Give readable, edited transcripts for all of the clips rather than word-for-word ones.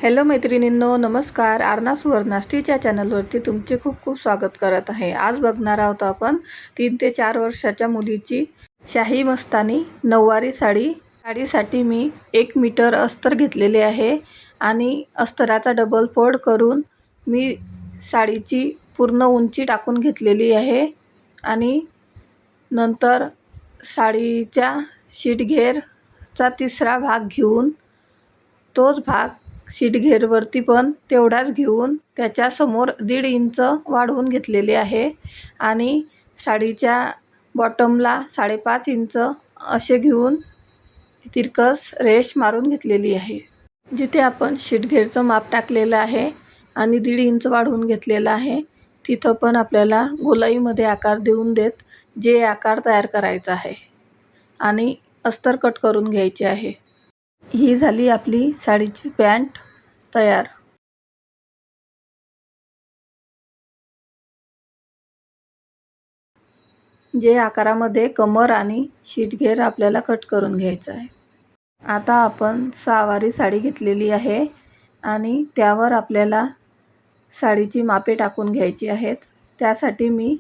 Hello मैत्रिणींनो, नमस्कार. आरना सुवर्णाष्टीच्या चॅनलवरती तुमचे खूप खूप स्वागत करत आहे. आज बघणार आहोत आपण 3 ते 4 वर्षाच्या मुलीची शाही मस्तानी नऊवारी साडी. साडीसाठी मी 1 मीटर अस्तर घेतलेले आहे आणि अस्तराचा डबल फोल्ड करून मी साडीची पूर्ण उंची टाकून घेतलेली आहे आणि नंतर साडीच्या शीटघेरचा 3रा भाग घेऊन तोच भाग शीटघेरवरती पण तेवढाच घेऊन त्याच्यासमोर 1.5 इंच वाढवून घेतलेले आहे आणि साडीच्या बॉटमला 5.5 इंच असे घेऊन तिरकस रेष मारून घेतलेली आहे. जिथे आपण शीटघेरचं माप टाकलेलं आहे आणि 1.5 इंच वाढवून घेतलेलं आहे तिथं पण आपल्याला गोलाईमध्ये आकार देऊन देत जे आकार तयार करायचा आहे आणि अस्तर कट करून घ्यायचे आहे. ही झाली आपली साडीची पॅन्ट तयार. जे आकारामध्ये कमर आणि शीटघेर आपल्याला कट करून घ्यायचं आहे. आता आपण 6वारी साडी घेतलेली आहे आणि त्यावर आपल्याला साडीची मापे टाकून घ्यायची आहेत. त्यासाठी मी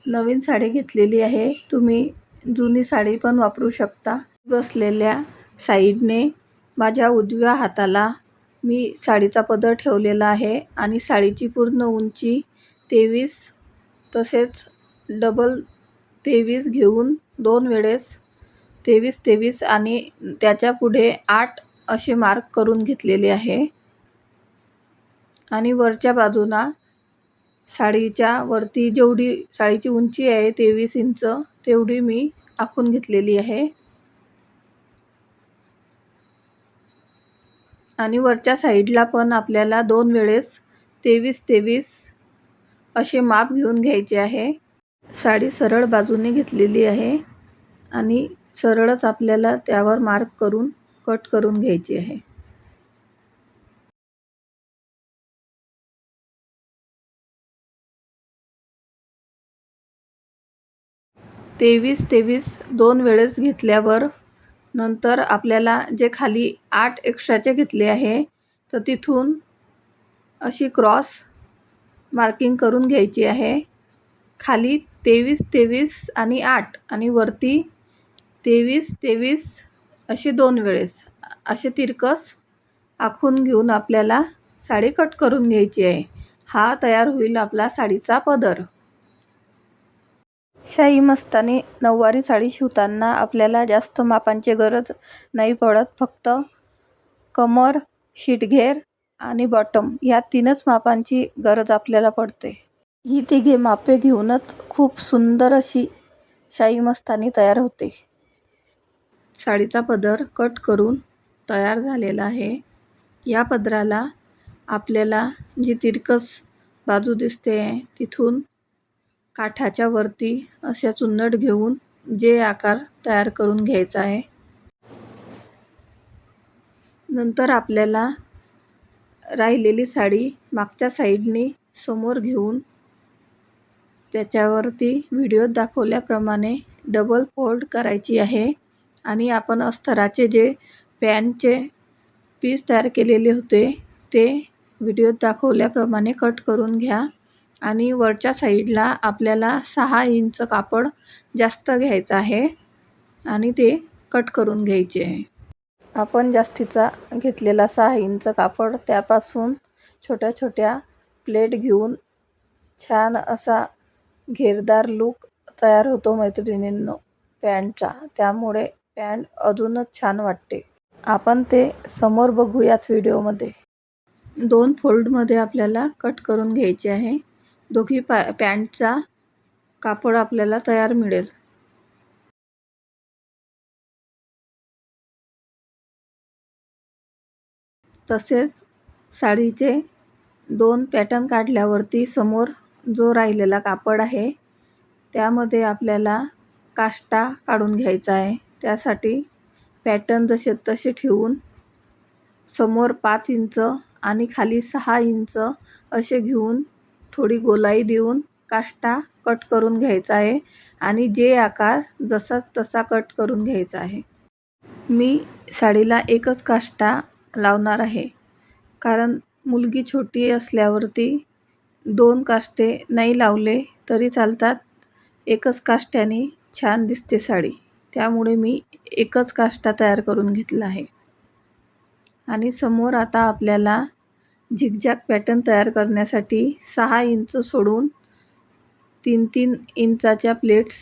नवीन साडी घेतलेली आहे. तुम्ही जुनी साडी पण वापरू शकता. बसलेल्या साईडने माझ्या उजव्या हाताला मी साडीचा पदर ठेवलेला आहे आणि साडीची पूर्ण उंची 23 तसेच डबल 23 घेऊन 2 वेळेस 23 आणि त्याच्या पुढे 8 असे मार्क करून घेतलेले आहे आणि वरच्या बाजूला साडीच्या वरती जेवढी साडीची उंची आहे 23 इंच तेवढी मी आखून घेतलेली आहे आणि वरच्या साईडला पण आपल्याला 2 वेळेस 23 असे माप घेऊन घ्यायचे आहे. साडी सरळ बाजूने घेतलेली आहे आणि सरळच आपल्याला त्यावर मार्क करून कट करून घ्यायची आहे. तेवीस 2 वेळेस घेतल्यावर नंतर आपल्याला जे खाली 8 एक्स्ट्राचे घेतले आहे तर तिथून अशी क्रॉस मार्किंग करून घ्यायची आहे. खाली 23 आणि 8 आणि वरती 23 असे 2 वेळेस असे तिरकस आखून घेऊन आपल्याला साडी कट करून घ्यायची आहे. हा तयार होईल आपला साडीचा पदर. शाही मस्तानी नऊवारी साडी शिवताना आपल्याला जास्त मापांची गरज नाही पडत. फक्त कमर, शीटघेर आणि बॉटम या 3च मापांची गरज आपल्याला पडते. ही 3 मापे घेऊनच खूप सुंदर अशी शाही मस्तानी तयार होते. साडीचा पदर कट करून तयार झालेला आहे. या पदराला आपल्याला जी तिरकस बाजू दिसते तिथून काठाच्या वरती अशा चुन्नट घेऊन जे आकार तयार करून घ्यायचा आहे. नंतर आपल्याला राहिलेली साडी मागच्या साईडने समोर घेऊन त्याच्यावरती व्हिडिओत दाखवल्याप्रमाणे डबल फोल्ड करायची आहे आणि आपण अस्तराचे जे पॅन्टचे पीस तयार केलेले होते ते व्हिडिओत दाखवल्याप्रमाणे कट करून घ्या आणि वरच्या साईडला आपल्याला 6 इंच कापड जास्त घ्यायचं आहे आणि ते कट करून घ्यायचे आहे. आपण जास्तीचा घेतलेला 6 इंच कापड त्यापासून छोट्या छोट्या प्लेट घेऊन छान असा घेरदार लूक तयार होतो मैत्रिणींनो पॅन्टचा. त्यामुळे पॅन्ट अजूनच छान वाटते. आपण ते समोर बघूयाच व्हिडिओमध्ये. 2 फोल्डमध्ये आपल्याला कट करून घ्यायचे आहे. दोघी पॅन्टचा कापड आपल्याला तयार मिळेल. तसेच साडीचे 2 पॅटर्न काढल्यावरती समोर जो राहिलेला कापड आहे त्यामध्ये आपल्याला काष्टा काढून घ्यायचा आहे. त्यासाठी पॅटर्न जसे तसे ठेवून समोर 5 इंच आणि खाली 6 इंच असे घेऊन थोडी गोलाई देऊन काष्टा कट करून घ्यायचा आहे आणि जे आकार जसा तसा कट करून घ्यायचा आहे. मी साडीला एकच काष्टा लावणार आहे. कारण मुलगी छोटी असल्यावरती 2 काष्टे नाही लावले तरी चालतात. एकच काष्ट्याने छान दिसते साडी. त्यामुळे मी एकच काष्टा तयार करून घेतला आहे. आणि समोर आता आपल्याला झिगझॅग पॅटर्न तयार करण्यासाठी 6 इंच सोडून 3-3 इंचाच्या प्लेट्स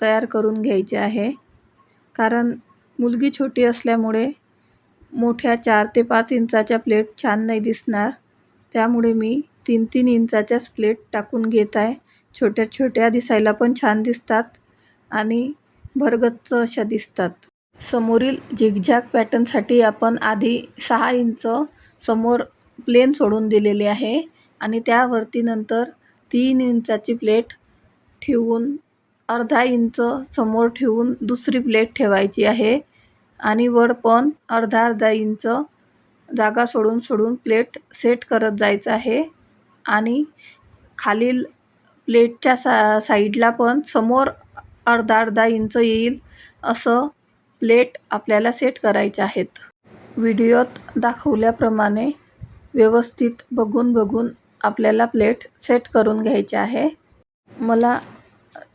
तयार करून घ्यायचे आहे. कारण मुलगी छोटी असल्यामुळे मोठ्या 4 ते 5 इंचाच्या प्लेट छान नाही दिसणार. त्यामुळे मी 3-3 इंचाच्याच प्लेट टाकून घेत आहे. छोट्या छोट्या दिसायला पण छान दिसतात आणि भरगच्च अशा दिसतात. समोरील झिगझॅग पॅटर्नसाठी आपण आधी 6 इंच समोर प्लेन सोडून दिलेले आहे आणि त्यावरती नंतर 3 इंचाची प्लेट ठेवून अर्धा इंच समोर ठेवून दुसरी प्लेट ठेवायची आहे आणि वर पण अर्धा इंच जागा सोडून सोडून प्लेट सेट करत जायचं आहे. आणि खालील प्लेटच्या साईडला पण समोर अर्धा इंच येईल असं प्लेट आपल्याला सेट करायच्या आहेत. व्हिडिओत दाखवल्याप्रमाणे व्यवस्थित बघून आपल्याला प्लेट सेट करून घ्यायचे आहे. मला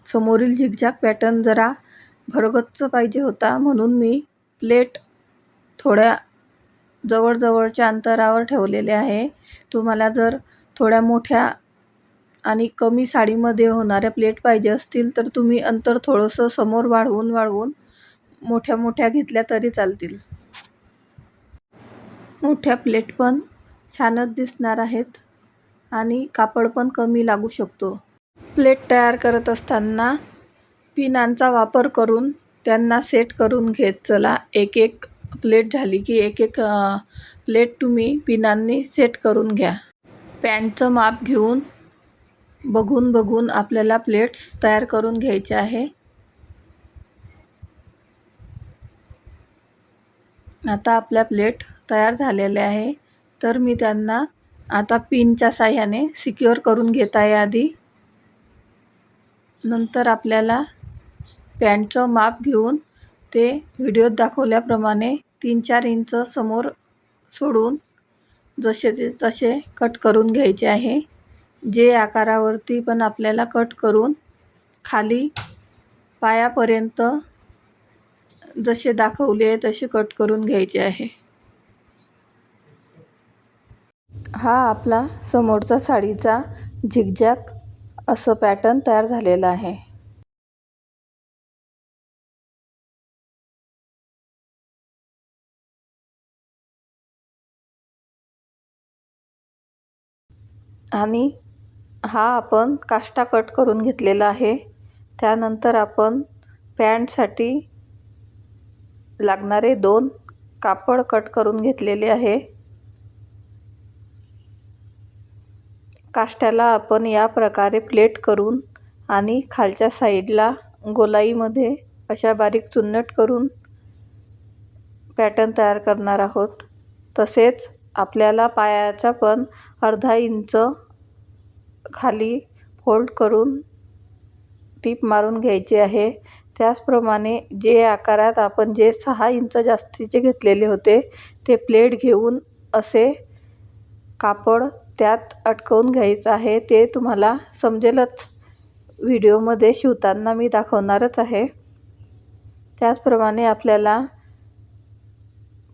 समोरील झिगझॅग पॅटर्न जरा भरगच्च पाहिजे होता म्हणून मी प्लेट थोड्या जवळच्या अंतरावर ठेवलेले आहे. तुम्हाला जर थोड्या मोठ्या आणि कमी साडीमध्ये होणाऱ्या प्लेट पाहिजे असतील तर तुम्ही अंतर थोडंसं समोर वाढवून मोठ्या घेतल्या तरी चालतील. मोठ्या प्लेट पण छानच दिसणार आहेत आणि कापड पण कमी लागू शकतो. प्लेट तयार करत असताना पिनांचा वापर करून त्यांना सेट करून घेत चला. एक प्लेट झाली की एक प्लेट तुम्ही पिनांनी सेट करून घ्या. पॅन्टचं माप घेऊन बघून आपल्याला प्लेट्स तयार करून घ्यायचे आहे. आता आपल्या प्लेट तयार झालेल्या आहे तर मी त्यांना आता पिनच्या साहाय्याने सिक्युअर करून घेत आहे आधी. नंतर आपल्याला पॅन्टचं माप घेऊन ते व्हिडिओत दाखवल्याप्रमाणे 3-4 इंच समोर सोडून जसेचे तसे कट करून घ्यायचे आहे. जे आकारावरती पण आपल्याला कट करून खाली पायापर्यंत जसे दाखवले तसे कट करून घ्यायचे आहे. हा आपला समोरचा साडीचा झिगझॅग असं पॅटर्न तयार झालेला आहे. आणि हा आपण काष्टा कट करून घेतलेला आहे. त्यानंतर आपण पॅन्टसाठी लागणारे 2 कापड कट करून घेतलेले आहे. काष्ट्याला आपण या प्रकारे प्लेट करून आणि खालच्या साईडला गोलाईमध्ये अशा बारीक चुन्नट करून पॅटर्न तयार करणार आहोत. तसेच आपल्याला पायाचा पण अर्धा इंच खाली फोल्ड करून टीप मारून घ्यायची आहे. त्याचप्रमाणे जे आकारात आपण जे 6 इंच जास्तीचे घेतलेले होते ते प्लेट घेऊन असे कापड त्यात अटकवून घ्यायचं आहे. ते तुम्हाला समजेलच, व्हिडिओमध्ये शिवताना मी दाखवणारच आहे. त्याचप्रमाणे आपल्याला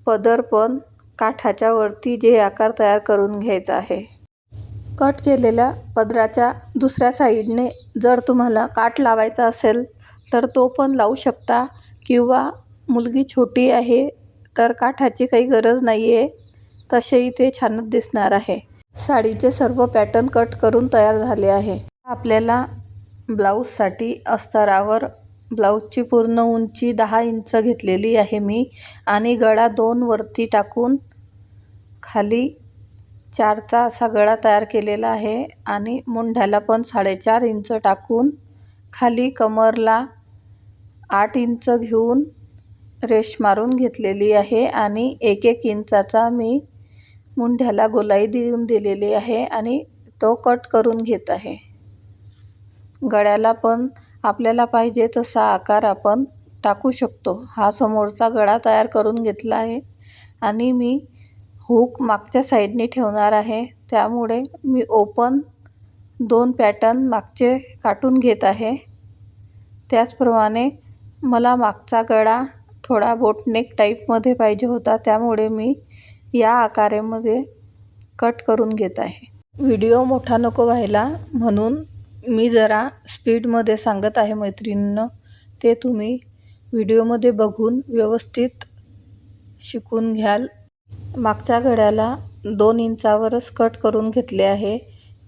पदर पण काठाच्या वरती जे आकार तयार करून घ्यायचा आहे. कट केलेल्या पदराच्या दुसऱ्या साईडने जर तुम्हाला काठ लावायचा असेल तर तो पण लावू शकता किंवा मुलगी छोटी आहे तर काठाची काही गरज नाही आहे. तसेही ते छानच दिसणार आहे. साडीचे सर्व पॅटर्न कट करून तयार झाले आहे. आपल्याला ब्लाऊजसाठी अस्तरावर ब्लाऊजची पूर्ण उंची 10 इंच घेतलेली आहे मी आणि गळा 2 वरती टाकून खाली 4चा असा गळा तयार केलेला आहे आणि मुंढ्याला पण 4.5 इंच टाकून खाली कमरला 8 इंच घेऊन रेष मारून घेतलेली आहे आणि 1 इंचाचा मी मुंढ्याला गोलाई देऊन दिलेली आहे आणि तो कट करून घेत आहे. गळ्याला पण आपल्याला पाहिजे तसा आकार आपण टाकू शकतो. हा समोरचा गळा तयार करून घेतला आहे आणि मी हुक मागच्या साईडने ठेवणार आहे, त्यामुळे मी ओपन 2 पॅटर्न मागचे काढून घेत आहे. त्याचप्रमाणे मला मागचा गळा थोडा बोटनेक टाईपमध्ये पाहिजे होता, त्यामुळे मी या आकारामध्ये कट करून घेत आहे. व्हिडिओ मोठा नको व्हायला म्हणून मी जरा स्पीडमध्ये सांगत आहे मैत्रिणींनो, ते तुम्ही व्हिडिओमध्ये बघून व्यवस्थित शिकून घ्याल. मागच्या गळ्याला 2 इंचावरच कट करून घेतले आहे.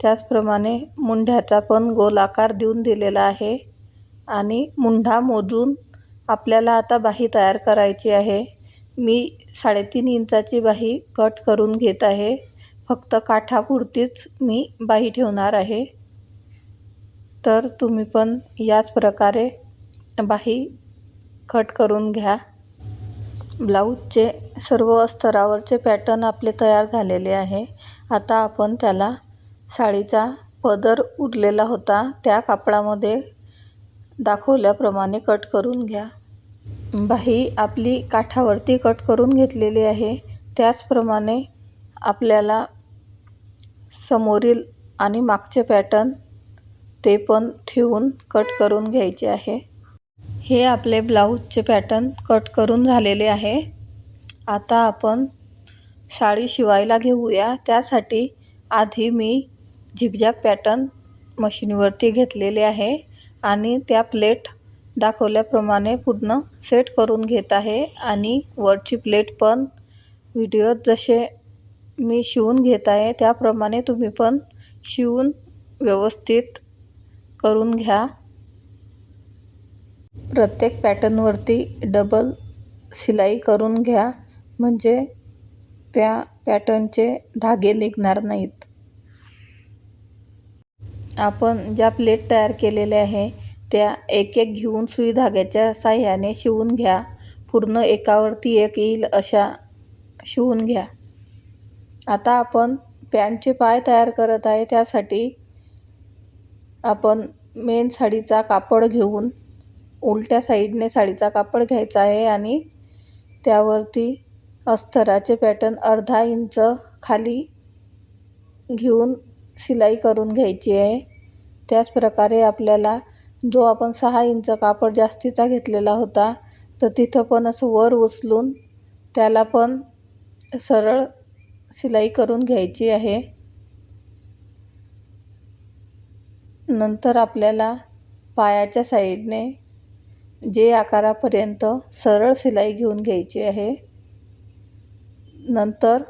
त्याचप्रमाणे मुंढ्याचा पण गोल आकार देऊन दिलेला आहे आणि मुंढा मोजून आपल्याला आता बाही तयार करायची आहे. मी 3.5 इंचाची बाही कट करून घेत आहे. फक्त काठापुरतीच मी बाही ठेवणार आहे. तर तुम्ही पण याच प्रकारे बाही कट करून घ्या. ब्लाऊजचे सर्व अस्तरावरचे पॅटर्न आपले तयार झालेले आहे. आता आपण त्याला साडीचा पदर उरलेला होता त्या कापडामध्ये दाखवल्याप्रमाणे कट करून घ्या. बाही आपली काठावरती कट करून घेतलेली आहे. त्याचप्रमाणे आपल्याला समोरील आणि मागचे पॅटर्न ते पण ठेवून कट करून घ्यायचे आहे. हे आपले ब्लाऊजचे पॅटर्न कट करून झालेले आहे. आता आपण साडी शिवायला घेऊया. त्यासाठी आधी मी झिगझॅग पॅटर्न मशीनवरती घेतलेले आहे आणि त्या प्लेट दाखवल्याप्रमाणे पूर्ण सेट करून घेत आहे आणि वरची प्लेट पण व्हिडिओत जसे मी शिवून घेत आहे त्याप्रमाणे तुम्ही पण शिवून व्यवस्थित करून घ्या. प्रत्येक पॅटर्नवरती डबल शिलाई करून घ्या, म्हणजे त्या पॅटर्नचे धागे निघणार नाहीत. आपण ज्या प्लेट तयार केलेल्या आहे त्या एक एक घेऊन सुई धाग्याच्या साह्याने शिवून घ्या. पूर्ण एकावरती एक येईल अशा शिवून घ्या. आता आपण पॅन्टचे पाय तयार करत आहे. त्यासाठी आपण मेन साडीचा कापड घेऊन उलट्या साईडने साडीचा कापड घ्यायचा आहे आणि त्यावरती अस्तराचे पॅटर्न अर्धा इंच खाली घेऊन शिलाई करून घ्यायची आहे. त्याच प्रकारे आपल्याला जो आपण 6 इंच कापड जास्तीचा घेतलेला होता तर तिथं पण असं वर उचलून त्याला पण सरळ शिलाई करून घ्यायची आहे. नंतर आपल्याला पायाच्या साईडने जे आकारापर्यंत सरळ शिलाई घेऊन घ्यायची आहे. नंतर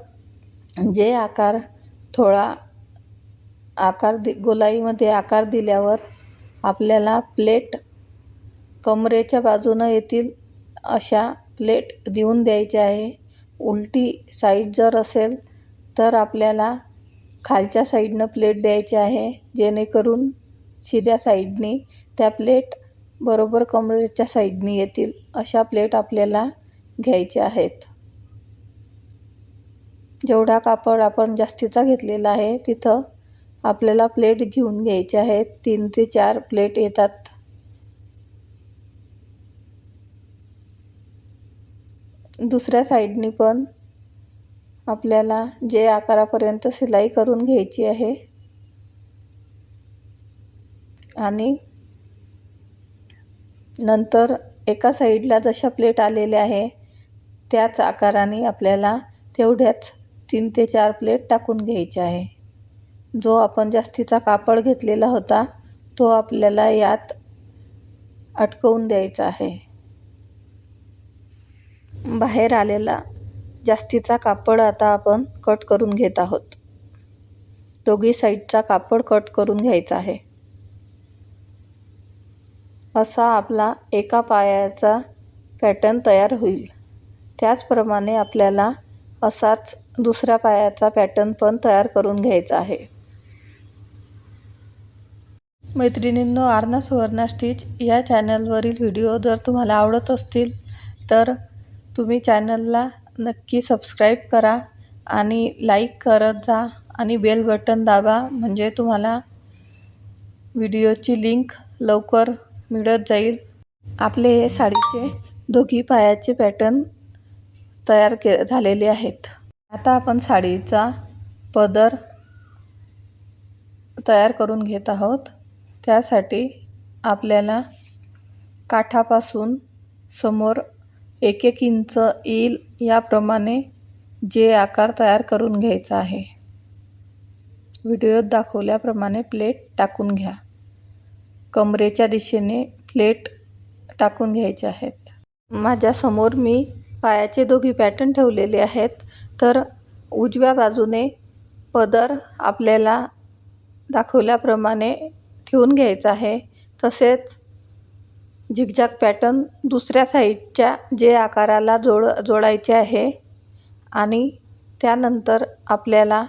जे आकार थोडा गोलाईमध्ये आकार दिल्यावर आपल्याला प्लेट कमरेच्या बाजूनं येतील अशा प्लेट देऊन द्यायच्या आहे. उलटी साईड जर असेल तर आपल्याला खालच्या साईडनं प्लेट द्यायची आहे, जेणेकरून सीध्या साईडनी त्या प्लेट बरोबर कमरेच्या साईडनी येतील अशा प्लेट आपल्याला घ्यायच्या आहेत. जेवढा कापड आपण जास्तीचा घेतलेला आहे तिथं आपल्याला प्लेट घेऊन घ्यायचे आहेत. 3 ते 4 प्लेट येतात. दुसऱ्या साईडनी पण आपल्याला जे आकारापर्यंत शिलाई करून घ्यायची आहे आणि नंतर एका साईडला जशा प्लेट आलेल्या आहे त्याच आकाराने आपल्याला तेवढ्याच 3 ते 4 प्लेट टाकून घ्यायच्या आहे. जो आपण जास्तीचा कापड घेतलेला होता तो आपल्याला यात अटकवून द्यायचा आहे. बाहेर आलेला जास्तीचा कापड आता आपण कट करून घेत आहोत. दोघी साईडचा कापड कट करून घ्यायचा आहे. असा आपला एका पायाचा पॅटर्न तयार होईल. त्याचप्रमाणे आपल्याला असाच दुसऱ्या पायाचा पॅटर्न पण तयार करून घ्यायचा आहे. मैत्रिणींनो, आरना सुवर्णा स्टिच या चॅनलवरील व्हिडिओ जर तुम्हाला आवडत असतील तर तुम्ही चॅनलला नक्की सबस्क्राईब करा आणि लाईक करत जा आणि बेल बटन दाबा, म्हणजे तुम्हाला व्हिडिओची लिंक लवकर मिळत जाईल. आपले हे साडीचे दोघी पायाचे पॅटर्न तयार झालेले आहेत. आता आपण साडीचा पदर तयार करून घेत आहोत। त्यासाठी आपल्याला काठापासून समोर 1-1 इंच येईल याप्रमाणे जे आकार तयार करून घ्यायचा आहे। व्हिडिओत दाखवल्याप्रमाणे प्लेट टाकून घ्या। कमरेच्या दिशेने प्लेट टाकून घ्यायचे आहेत। माझ्यासमोर मी पायाचे दोघी पॅटर्न ठेवलेले आहेत। तर उजव्या बाजूने पदर आपल्याला दाखवल्याप्रमाणे ठेवून घ्यायचा आहे। तसेच झिगझॅग पॅटर्न दुसऱ्या साईडच्या जे आकाराला जोडायचे आहे आणि त्यानंतर आपल्याला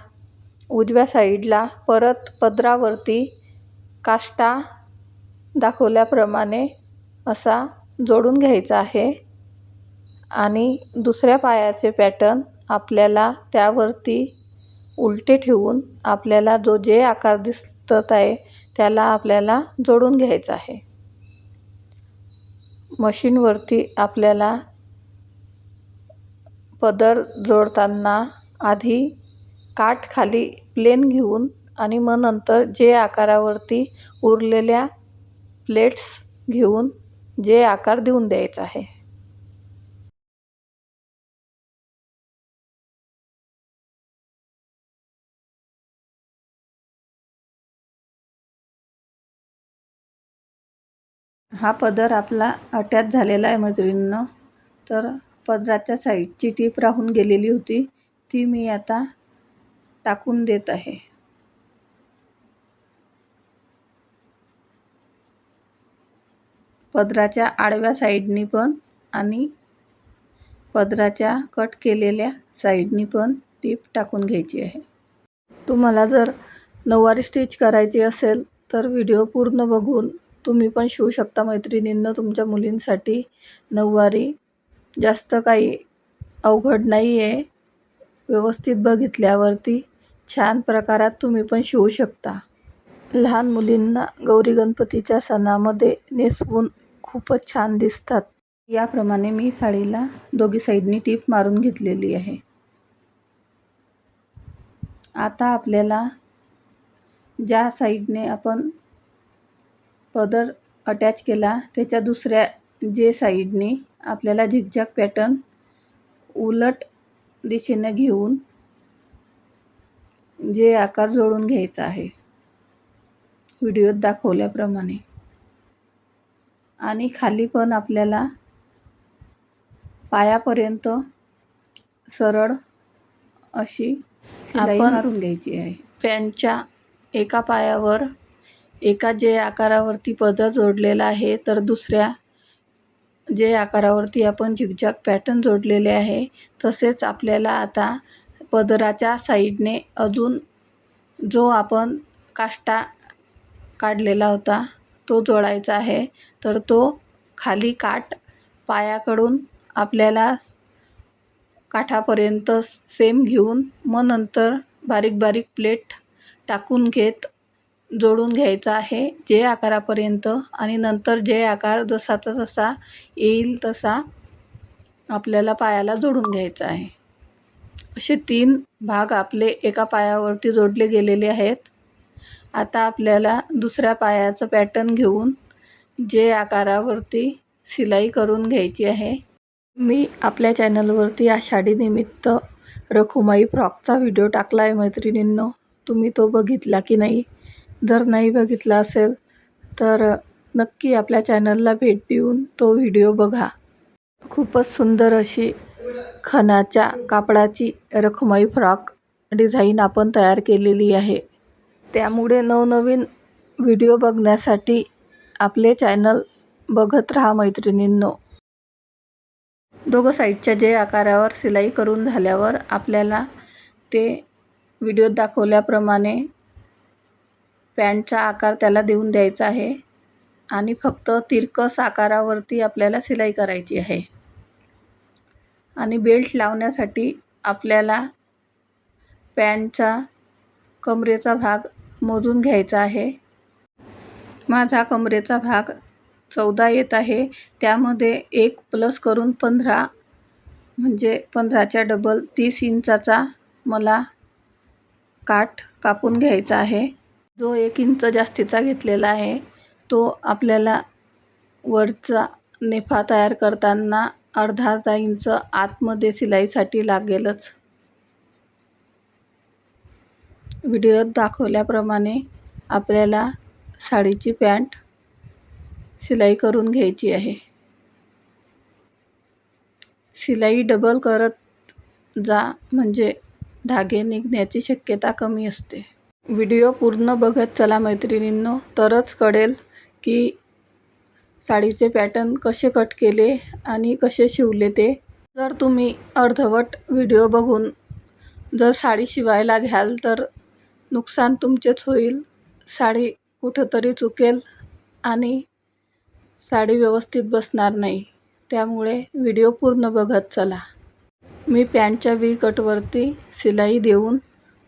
उजव्या साईडला परत पदरावरती काष्टा दाखवल्याप्रमाणे असा जोडून घ्यायचा आहे आणि दुसऱ्या पायाचे पॅटर्न आपल्याला त्यावरती उलटे ठेवून आपल्याला जे आकार दिसत आहे त्याला आपल्याला जोडून घ्यायचा आहे। मशीनवरती आपल्याला पदर जोडताना आधी काठ खाली प्लेन घेऊन आणि मग नंतर जे आकारावरती उरलेल्या प्लेट्स घेऊन जे आकार देऊन द्यायचा आहे। हा पदर आपला अटॅच झालेला आहे मैत्रिणींनो। तर पदराच्या साईडची टीप राहून गेलेली होती ती मी आता टाकून देत आहे। पदराच्या आडव्या साईडनी पण आणि पदराच्या कट केलेल्या साईडनी पण टीप टाकून घ्यायची आहे। तुम्हाला जर नऊवारी स्टिच करायची असेल तर व्हिडिओ पूर्ण बघून तुम्ही पण शिवू शकता मैत्रिणींनो। तुमच्या मुलींसाठी नऊवारी जास्त काही अवघड नाही आहे। व्यवस्थित बघितल्यावरती छान प्रकारात तुम्ही पण शिवू शकता। लहान मुलींना गौरी गणपतीच्या सणामध्ये नेसवून खूपच छान दिसतात। याप्रमाणे मी साडीला दोघी साईडनी टीप मारून घेतलेली आहे। आता आपल्याला ज्या साईडने आपण पदर अटॅच केला त्याच्या दुसऱ्या जे साईडने आपल्याला झिगझॅग पॅटर्न उलट दिशेने घेऊन जे आकार जोडून घ्यायचा आहे व्हिडिओत दाखवल्याप्रमाणे। आणि खाली पण आपल्याला पायापर्यंत सरळ अशी शिलाई मारून घ्यायची आहे। पॅन्टच्या एका पायावर एका जे आकारावरती पदर जोडलेला आहे तर दुसऱ्या जे आकारावरती आपण झिगझॅग पॅटर्न जोडलेले आहे तसेच आपल्याला आता पदराच्या साईडने अजून जो आपण काष्टा काढलेला होता तो जोडायचा आहे। तर तो खाली काठ पायाकडून आपल्याला काठापर्यंत सेम घेऊन मग नंतर बारीक बारीक प्लेट टाकून घेत जोडून घ्यायचा आहे जे आकारापर्यंत आणि नंतर जे आकार जसाचा तसा येईल तसा आपल्याला पायाला जोडून घ्यायचा आहे। असे 3 भाग आपले एका पायावरती जोडले गेलेले आहेत। आता आपल्याला दुसऱ्या पायाचं पॅटर्न घेऊन जे आकारावरती शिलाई करून घ्यायची आहे। मी आपल्या चॅनलवरती आषाढी निमित्त रखुमाई फ्रॉकचा व्हिडिओ टाकला आहे मैत्रिणींनो। तुम्ही तो बघितला की नाही? जर नाही बघितला असेल तर नक्की आपल्या चॅनलला भेट देऊन तो व्हिडिओ बघा। खूपच सुंदर अशी खणाच्या कापडाची रखुमाई फ्रॉक डिझाईन आपण तयार केलेली आहे। त्यामुळे नवनवीन व्हिडिओ बघण्यासाठी आपले चॅनल बघत राहा मैत्रिणींनो। दोघं साईडच्या जे आकारावर शिलाई करून झाल्यावर आपल्याला ते व्हिडिओत दाखवल्याप्रमाणे पॅन्टचा आकार त्याला देऊन द्यायचा आहे आणि फक्त तिरकस आकारावरती आपल्याला शिलाई करायची आहे। आणि बेल्ट लावण्यासाठी आपल्याला पॅन्टचा कमरेचा भाग मोजून घ्यायचा आहे। माझा कमरेचा भाग 14 येत आहे। त्यामध्ये 1 प्लस करून 15 म्हणजे 15च्या डबल 30 इंचाचा मला काठ कापून घ्यायचा आहे. जो 1 इंच जास्तीचा घेतलेला आहे तो आपल्याला वरचा नेफा तयार करताना अर्धा इंच आतमध्ये शिलाईसाठी लागेलच. व्हिडिओत दाखवल्याप्रमाणे आपल्याला साडीची पॅन्ट शिलाई करून घ्यायची आहे. शिलाई डबल करत जा म्हणजे धागे निघण्याची शक्यता कमी असते. व्हिडिओ पूर्ण बघत चला मैत्रिणींनो, तरच कळेल की साडीचे पॅटर्न कसे कट केले आणि कसे शिवले ते. जर तुम्ही अर्धवट व्हिडिओ बघून जर साडी शिवायला घ्याल तर नुकसान तुमचेच होईल. साडी कुठंतरी चुकेल आणि साडी व्यवस्थित बसणार नाही. त्यामुळे व्हिडिओ पूर्ण बघत चला. मी पॅन्टच्या व्ही कटवरती शिलाई देऊन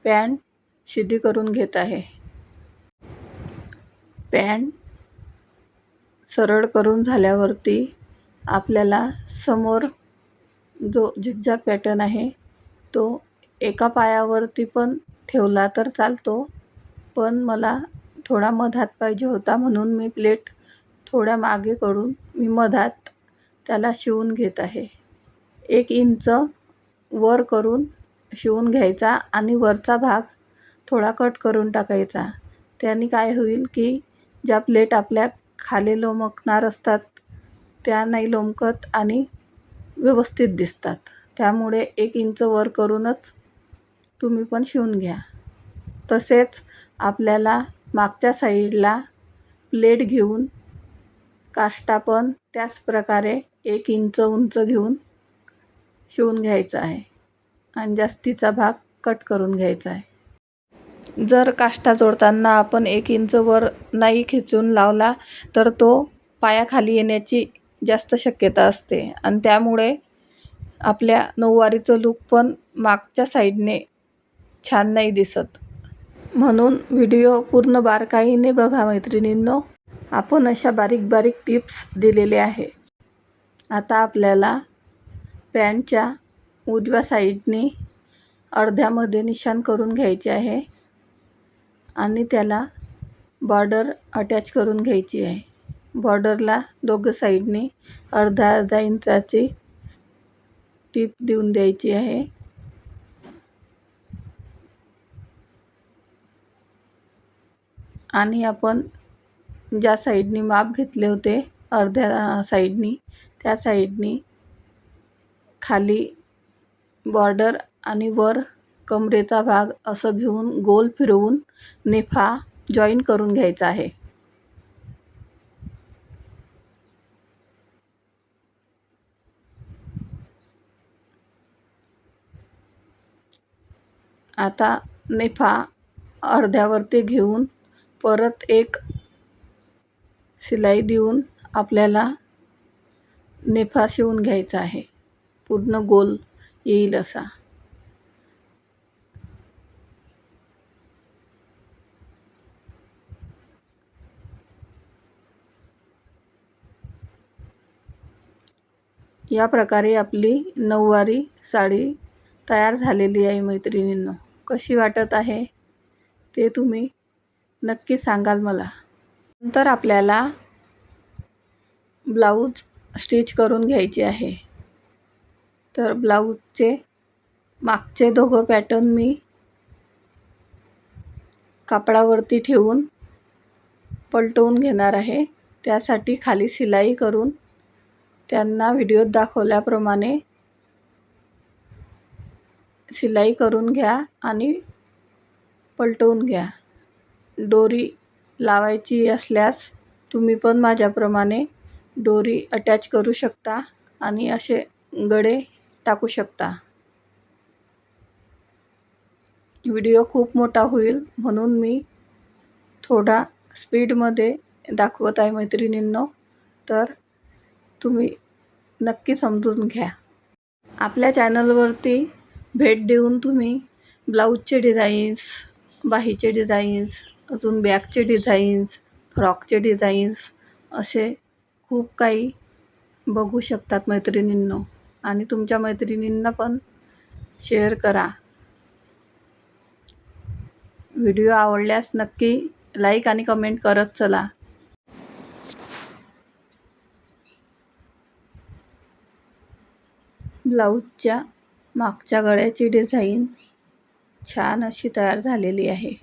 पॅन्ट शिदी करून घेत आहे. पॅन्ट सरळ करून झाल्यावरती आपल्याला समोर जो झिगझॅग पॅटर्न आहे तो एका पायावरती पण ठेवला तर चालतो, पण मला थोडा मधात पाहिजे होता म्हणून मी प्लेट थोड्या मागे करून मी मधात त्याला शिवून घेत आहे. 1 इंच वर करून शिवून घ्यायचा आणि वरचा भाग थोडा कट करून टाकायचा. त्याने काय होईल की ज्या प्लेट आपल्या खाली लोंबकणार असतात त्या नाही लोंबकत आणि व्यवस्थित दिसतात. त्यामुळे 1 इंच वर करूनच तुम्ही पण शिवून घ्या. तसेच आपल्याला मागच्या साईडला प्लेट घेऊन काष्टा पण त्याच प्रकारे 1 इंच उंच घेऊन शिवून घ्यायचा आहे आणि जास्तीचा भाग कट करून घ्यायचा आहे. जर काष्टा जोडताना आपण 1 इंच वर नाही खेचून लावला तर तो पायाखाली येण्याची जास्त शक्यता असते आणि त्यामुळे आपल्या नऊवारीचं लूक पण मागच्या साईडने छान नाही दिसत. म्हणून व्हिडिओ पूर्ण बारकाईने बघा मैत्रिणींनो. आपण अशा बारीक बारीक टिप्स दिलेले आहे. आता आपल्याला पॅन्टच्या उजव्या साईडने अर्ध्यामध्ये निशाण करून घ्यायचे आहे आणि त्याला बॉर्डर अटॅच करून घ्यायची आहे. बॉर्डरला दोघं साईडने अर्धा इंचाची टीप देऊन द्यायची आहे. आणि आपण ज्या साईडनी माप घेतले होते अर्ध्या साईडनी त्या साईडनी खाली बॉर्डर आणि वर कमरेचा भाग असं घेऊन गोल फिरवून नेफा जॉईन करून घ्यायचा आहे. आता नेफा अर्ध्यावरती घेऊन परत एक शिलाई देऊन आपल्याला नेफा शिवून घ्यायचा आहे. पूर्ण गोल येईल असा. या प्रकारे आपली नऊवारी साडी तयार झालेली आहे मैत्रिणींनो. कशी वाटत आहे ते तुम्ही नक्की सांगाल मला. नंतर आपल्याला ब्लाऊज स्टिच करून घ्यायचे आहे. तर ब्लाऊजचे मागचे दोघं पॅटर्न मी कापडावरती ठेवून पलटवून घेणार आहे. त्यासाठी खाली शिलाई करून त्यांना व्हिडिओत दाखवल्याप्रमाणे शिलाई करून घ्या आणि पलटवून घ्या. दोरी लावायची असल्यास तुम्ही पण माझ्याप्रमाणे दोरी अटॅच करू शकता आणि असे गडे टाकू शकता. व्हिडिओ खूप मोठा होईल म्हणून मी थोडा स्पीडमध्ये दाखवत आहे मैत्रिणींनो. तर तुम्ही नक्की समजून घ्या. आपल्या चॅनलवरती भेट देऊन तुम्ही ब्लाऊजचे डिझाईन्स, बाहीचे डिझाईन्स, अजून बॅगचे डिझाईन्स, फ्रॉकचे डिझाईन्स असे खूप काही बघू शकतात मैत्रिणींनो. आणि तुमच्या मैत्रिणींना पण शेअर करा. व्हिडिओ आवडल्यास नक्की लाईक आणि कमेंट करत चला. ब्लाऊजच्या मागच्या गळ्याची डिझाईन छान अशी तयार झालेली आहे.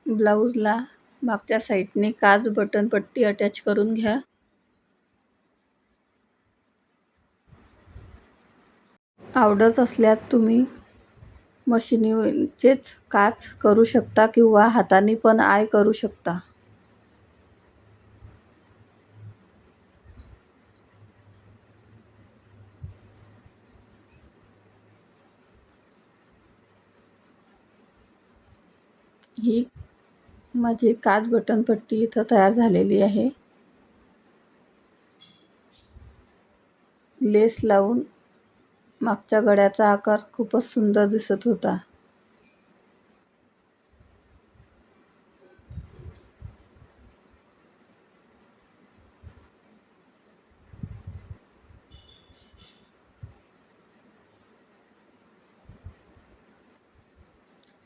ब्लाऊजला मागच्या साईडने काज बटन पट्टी अटॅच करून घ्या. आवडत असल्यास तुम्ही मशिनीचेच काच करू शकता किंवा हाताने पण आय करू शकता. ही माझी काच बटन पट्टी इथं तयार झालेली आहे. लेस लावून मागच्या गळ्याचा आकार खूपच सुंदर दिसत होता.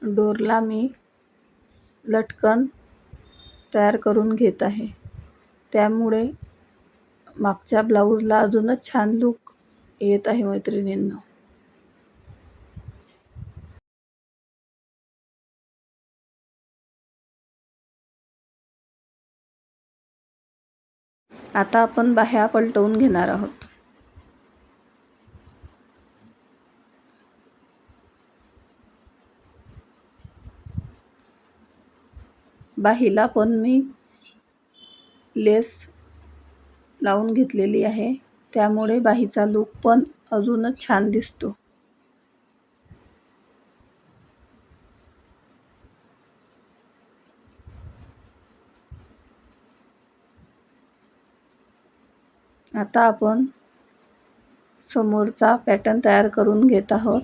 डोरला मी लटकन तयार करून घेत आहे. त्यामुळे मागच्या ब्लाऊजला अजूनच छान लूक येत आहे मैत्रिणींनो. आता आपण बाह्या पलटवून घेणार आहोत. बाहीला पण मी लेस लावून घेतलेली आहे. त्यामुळे बाहीचा लूक पण अजूनच छान दिसतो. आता आपण समोरचा पॅटर्न तयार करून घेत आहोत.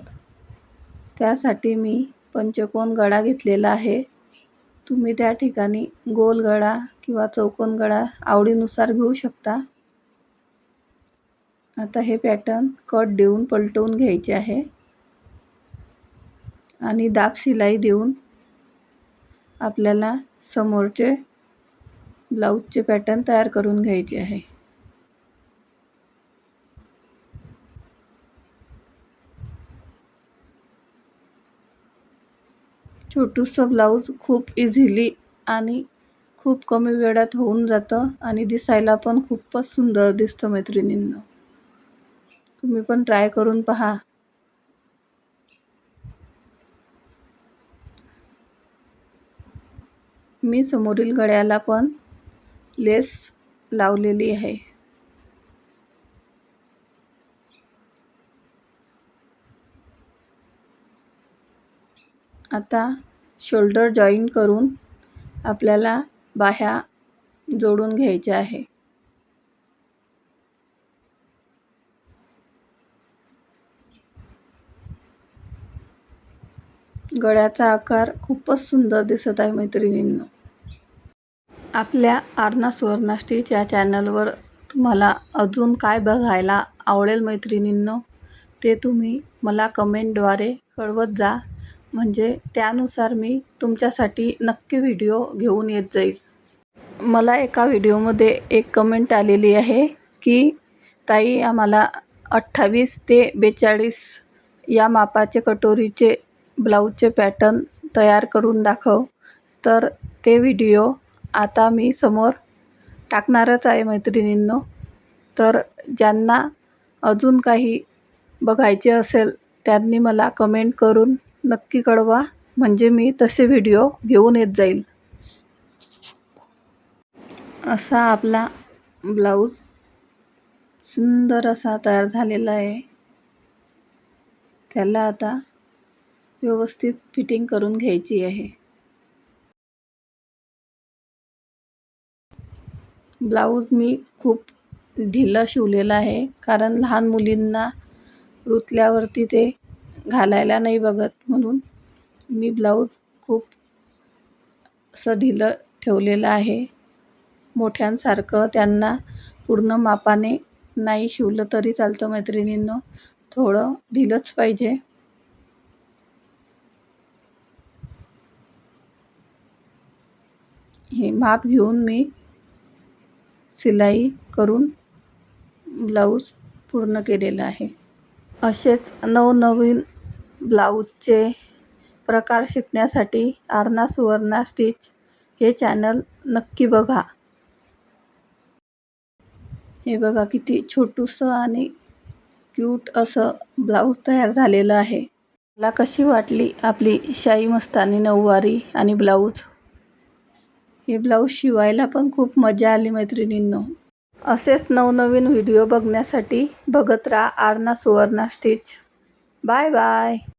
त्यासाठी मी पंचकोन गळा घेतलेला आहे. तुम्ही त्या ठिकाणी गोल गळा किंवा चौकोन गळा आवडीनुसार घेऊ शकता. आता हे पॅटर्न कट देऊन पलटवून घ्यायचे आहे आणि दाब शिलाई देऊन आपल्याला समोरचे ब्लाऊजचे पॅटर्न तयार करून घ्यायचे आहे. छोटूसं ब्लाऊज खूप इझिली आणि खूप कमी वेळात होऊन जातं आणि दिसायला पण खूपच सुंदर दिसतं मैत्रिणींनो. तुम्ही पण ट्राय करून पहा. मी समोरील गळ्याला पण लेस लावलेली आहे. आता शोल्डर जॉईन करून आपल्याला बाह्या जोडून घ्यायच्या आहे. गळ्याचा आकार खूपच सुंदर दिसत आहे मैत्रिणींनो. आपल्या आरना सुवर्णा स्टिच या चॅनलवर तुम्हाला अजून काय बघायला आवडेल मैत्रिणींनो, ते तुम्ही मला कमेंटद्वारे कळवत जा. म्हणजे त्यानुसार मी तुमच्यासाठी नक्की व्हिडिओ घेऊन येत जाईल. मला एका व्हिडिओमध्ये एक कमेंट आलेली आहे की ताई आम्हाला 28 ते 42 या मापाचे कटोरीचे ब्लाऊजचे पॅटर्न तयार करून दाखव. तर ते व्हिडिओ आता मी समोर टाकणारच आहे मैत्रिणींनो. तर ज्यांना अजून काही बघायचे असेल त्यांनी मला कमेंट करून नक्की कळवा. म्हणजे मी तसे व्हिडिओ घेऊन येत जाईल. असा आपला ब्लाऊज सुंदर असा तयार झालेला आहे. त्याला आता व्यवस्थित फिटिंग करून घ्यायची आहे. ब्लाऊज मी खूप ढिलं शिवलेलं आहे, कारण लहान मुलींना रुतल्यावरती ते घालायला नाही बघत, म्हणून मी ब्लाऊज खूप असं ढिलं ठेवलेलं आहे. मोठ्यांसारखं त्यांना पूर्ण मापाने नाही शिवलं तरी चालतं मैत्रिणींनो, थोडं ढिलंच पाहिजे. हे माप घेऊन मी शिलाई करून ब्लाऊज पूर्ण केलेलं आहे. असेच नवनवीन ब्लाऊजचे प्रकार शिकण्यासाठी आरना सुवर्णा स्टिच हे चॅनल नक्की बघा. हे बघा किती छोटूसं आणि क्यूट असं ब्लाऊज तयार झालेलं आहे. मला कशी वाटली आपली शाही मस्तानी नऊवारी आणि ब्लाऊज. हे ब्लाऊज शिवायला पण खूप मजा आली मैत्रिणींनो. असेच नवनवीन व्हिडिओ बघण्यासाठी बघत राहा Aarna Suvarna stitch. Bye bye.